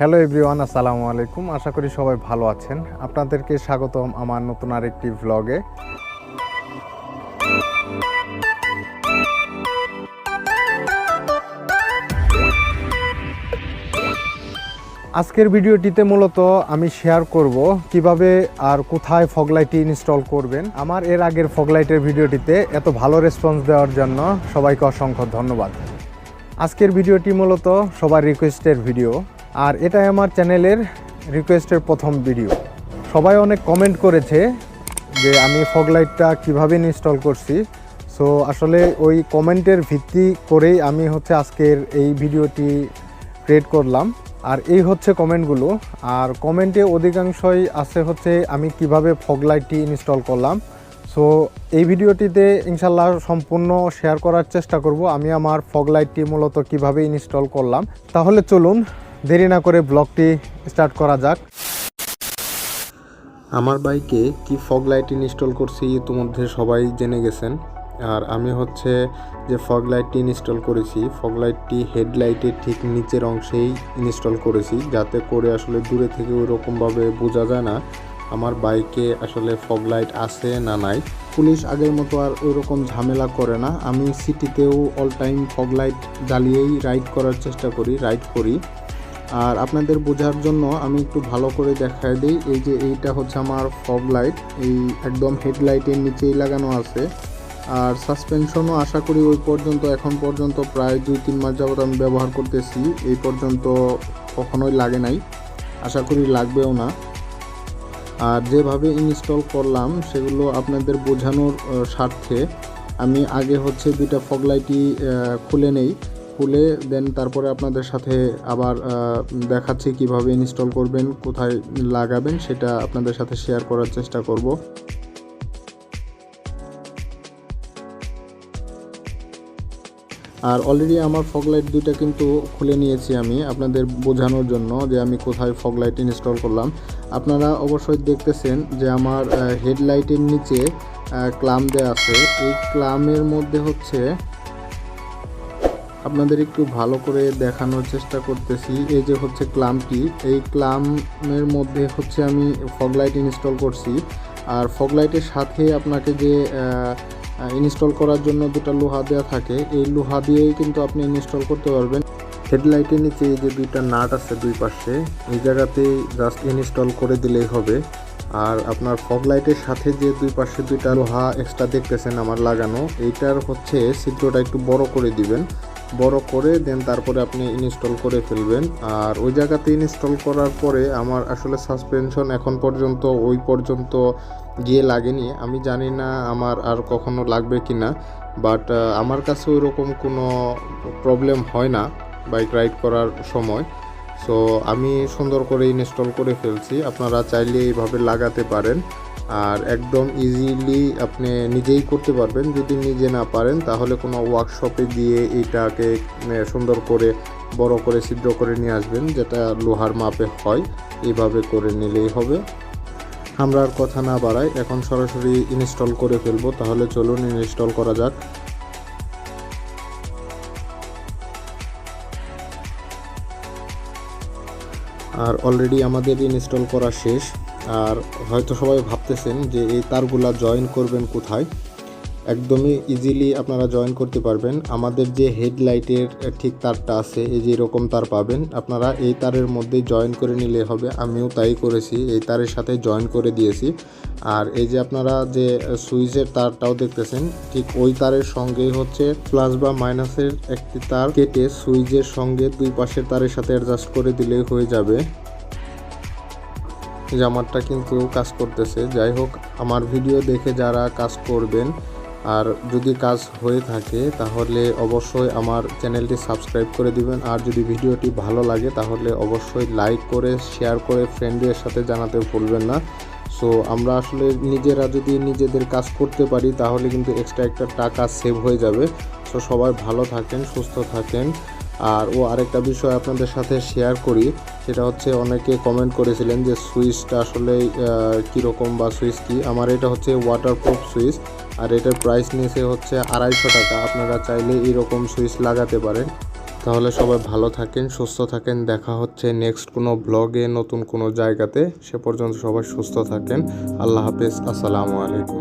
Hello everyone, আসসালামু আলাইকুম। আশা করি সবাই ভালো আছেন। আপনাদেরকে স্বাগতম আমার নতুন আরেকটি ভ্লগে। আজকের ভিডিওটিতে মূলত আমি শেয়ার করব কিভাবে আর কোথায় ফগলাইটটি ইনস্টল করবেন। আমার এর আগের ফগলাইটের ভিডিওটিতে এত ভালো রেসপন্স দেওয়ার জন্য সবাইকে অসংখ্য ধন্যবাদ। আজকের ভিডিওটি মূলত সবার রিকোয়েস্টের ভিডিও, আর এটাই আমার চ্যানেলের রিকোয়েস্টের প্রথম ভিডিও। সবাই অনেক কমেন্ট করেছে যে আমি ফগলাইটটা কীভাবে ইনস্টল করছি। সো আসলে ওই কমেন্টের ভিত্তি করেই আমি আজকের এই ভিডিওটি ক্রিয়েট করলাম। আর এই কমেন্টগুলো, আর কমেন্টে অধিকাংশই আছে আমি কিভাবে ফগলাইটটি ইনস্টল করলাম। সো এই ভিডিওটিতে ইনশাল্লাহ সম্পূর্ণ শেয়ার করার চেষ্টা করব আমি আমার ফগলাইটটি মূলত কিভাবে ইনস্টল করলাম। তাহলে চলুন দেরি না করে ব্লগটি স্টার্ট করা যাক। আমার বাইকে কি ফগলাইট ইনস্টল করছি ইতিমধ্যে সবাই জেনে গেছেন। আর আমি যে ফগলাইটটি ইনস্টল করেছি, ফগলাইটটি হেডলাইটের ঠিক নিচের অংশেই ইনস্টল করেছি, যাতে করে আসলে দূরে থেকে ওইরকমভাবে বোঝা যায় না আমার বাইকে আসলে ফগলাইট আছে না নাই। পুলিশ আগের মতো আর ওইরকম ঝামেলা করে না। আমি সিটিতেও অল টাইম ফগলাইট জ্বালিয়েই রাইড করার চেষ্টা করি, আর আপনাদের বোঝার জন্য আমি একটু ভালো করে দেখাই দিই। এই যে এইটা আমার ফগলাইট, এই একদম হেডলাইটের নিচেই লাগানো আছে। আর সাসপেনশনও আশা করি এখন পর্যন্ত প্রায় 2-3 মাস যাবত আমি ব্যবহার করতেছি, এই পর্যন্ত কখনোই লাগে নাই, আশা করি লাগবেও না। আর যেভাবে ইনস্টল করলাম সেগুলো আপনাদের বোঝানোর স্বার্থে আমি আগে দুইটা ফগলাইটই খুলে দেন তারপরে আপনাদের সাথে আবার দেখাচ্ছি কিভাবে ইনস্টল করবেন, কোথায় লাগাবেন, সেটা আপনাদের সাথে শেয়ার করার চেষ্টা করব। আর অলরেডি আমার ফগলাইট দুইটা কিন্তু খুলে নিয়েছি আমি আপনাদের বোঝানোর জন্য যে আমি কোথায় ফগলাইট ইনস্টল করলাম। আপনারা অবশ্যই দেখতেছেন যে আমার হেডলাইটের নিচে ক্লাম দেওয়া আছে। এই ক্লামের মধ্যে আপনাদের একটু ভালো করে দেখানোর চেষ্টা করতেছি। এই যে ক্লামটি, এই ক্লামের মধ্যে আমি ফগলাইট ইনস্টল করছি। আর ফগলাইটের সাথে আপনাকে যে ইনস্টল করার জন্য দুটো লোহা দেওয়া থাকে, এই লোহা দিয়েই কিন্তু আপনি ইনস্টল করতে পারবেন। হেডলাইটের নিচে এই যে দুইটা নাট আছে দুই পাশে, এই জায়গাতেই জাস্ট ইনস্টল করে দিলেই হবে। আর আপনার ফগলাইটের সাথে যে দুই পাশে দুইটা লোহা এক্সট্রা দেখতেছেন আমার লাগানো, এইটার ছিদ্রটা একটু বড় করে দিবেন, বড় করে দেন তারপরে আপনি ইনস্টল করে ফেলবেন। আর ওই জায়গাতে ইনস্টল করার পরে আমার আসলে সাসপেনশন এখন পর্যন্ত ওই পর্যন্ত গিয়ে লাগেনি। আমি জানি না আমার আর কখনো লাগবে কি না, বাট আমার কাছে ওইরকম কোনো প্রবলেম হয় না বাইক রাইড করার সময়। সো আমি সুন্দর করে ইনস্টল করে ফেলছি। আপনারা চাইলে এইভাবে লাগাতে পারেন, আর একদম ইজিলি আপনি নিজেই করতে পারবেন। যদি নিজে না পারেন তাহলে কোনো ওয়ার্কশপে গিয়ে এইটাকে সুন্দর করে বড় করে ছিদ্র করে নিয়ে আসবেন, যেটা লোহার মাপে হয়। এইভাবে করে নিলেই হবে। আমরা আর কথা না বাড়াই, এখন সরাসরি ইনস্টল করে ফেলবো। তাহলে চলুন ইনস্টল করা যাক। আর অলরেডি আমাদের ইনস্টল করা শেষ। আর হয়তো সবাই ভাবতেছেন যে এই তারগুলা জয়েন করবেন কোথায়। একদমই ইজিলি আপনারা জয়েন করতে পারবেন। আমাদের যে হেডলাইটের ঠিক তারটা আছে, এই যে এরকম তার পাবেন, আপনারা এই তারের মধ্যেই জয়েন করে নিলে হবে। আমিও তাই করেছি, এই তারের সাথে জয়েন করে দিয়েছি। আর এই যে আপনারা যে সুইচের তারটাও দেখতেছেন, ঠিক ওই তারের সঙ্গেই প্লাস বা মাইনাসের একটি তার কেটে সুইচের সঙ্গে দুই পাশের তারের সাথে অ্যাডজাস্ট করে দিলেই হয়ে যাবে। জামারটা কিন্তু কাজ করতেছে। যাই হোক, আমার ভিডিও দেখে যারা কাজ করবেন, আর যদি কাজ হয়ে থাকে তাহলে অবশ্যই আমার চ্যানেলটি সাবস্ক্রাইব করে দিবেন। আর যদি ভিডিওটি ভালো লাগে তাহলে অবশ্যই লাইক করে শেয়ার করে ফ্রেন্ডদের সাথে জানাতে ভুলবেন না। সো আমরা আসলে নিজেরা যদি নিজেদের কাজ করতে পারি তাহলে কিন্তু এক্সট্রা একটা টাকা সেভ হয়ে যাবে। সো সবাই ভালো থাকেন, সুস্থ থাকেন। আর আরেকটা বিষয় আপনাদের সাথে শেয়ার করি, সেটা অনেকে কমেন্ট করেছিলেন যে সুইচটা আসলে কীরকম বা সুইচ কি। আমার এটা ওয়াটারপ্রুফ সুইচ, আর এটার প্রাইস নিয়েছে 250 টাকা। আপনারা চাইলে এরকম সুইচ লাগাতে পারেন। তাহলে সবাই ভালো থাকেন, সুস্থ থাকেন। দেখা হচ্ছে নেক্সট কোনো ব্লগে, নতুন কোনো জায়গাতে। সে পর্যন্ত সবাই সুস্থ থাকেন। আল্লাহ হাফেজ, আসসালামু আলাইকুম।